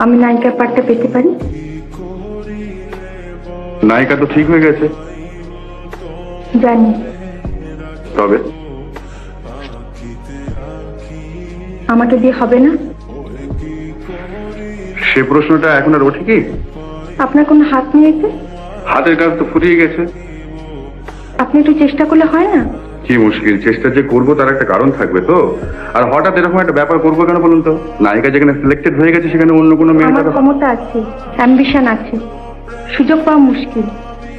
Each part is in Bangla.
আমি নায়িকার পাঠটা পেতে পারি? নায়িকা তো ঠিক হয়ে গেছে। জানি। তবে আমাকে দিয়ে হবে না? সে প্রশ্নটা এখন আর ওঠে কি? আপনার কোনো হাত নিয়েছে? হাতের কাজ তো ফুরিয়ে গেছে। আপনি একটু চেষ্টা করলে হয় না? কি মুশকিল, চেষ্টা যে করবো তার একটা কারণ থাকবে তো। আর হঠাৎ এরকম একটা ব্যাপার করবো কেন বলুন তো? নায়িকা যেখানে সিলেক্টেড হয়ে গেছে সেখানে অন্য কোনো আমার মেয়ে। ক্ষমতা আছে, অ্যাম্বিশন আছে, সুযোগ পাওয়া মুশকিল।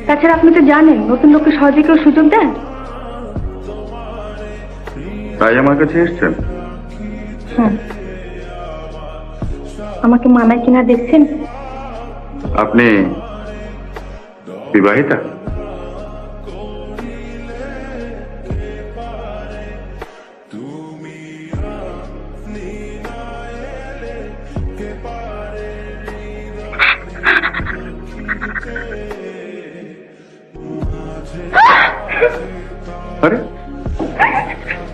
তাছাড়া আপনি তো জানেন নতুন লোককে সহজে কেউ সুযোগ দেয়? তাই আমার কাছে এসছেন? হ্যাঁ। আমাকে মানায় কিনা দেখছেন? আপনি বিবাহিতা? আরে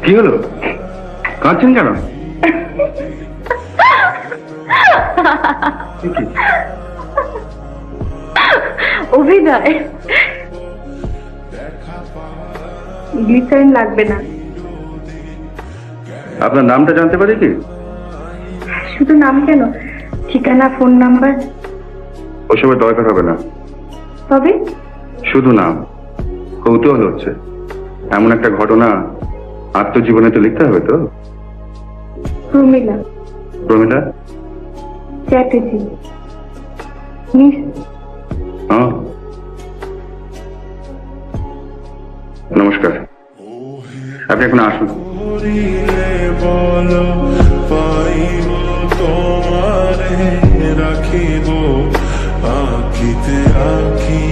কি হলো, কাঁদছেন কেন? অভিনয়। গ্লিসারিন লাগবে না। আপনার নামটা জানতে পারি কি? শুধু নাম কেন, ঠিকানা, ফোন নাম্বার? ওসবের দরকার হবে না, তবে শুধু নাম। কৌতূহল হচ্ছে, এমন একটা ঘটনা আত্মজীবনে তো লিখতে হবে তো। প্রমিলা। প্রমিলা চ্যাটার্জি। মিস। হ্যাঁ, নমস্কার। আপনি এখন আসুন। বলো পাইব তোমারে রাখিব আখিতে আখি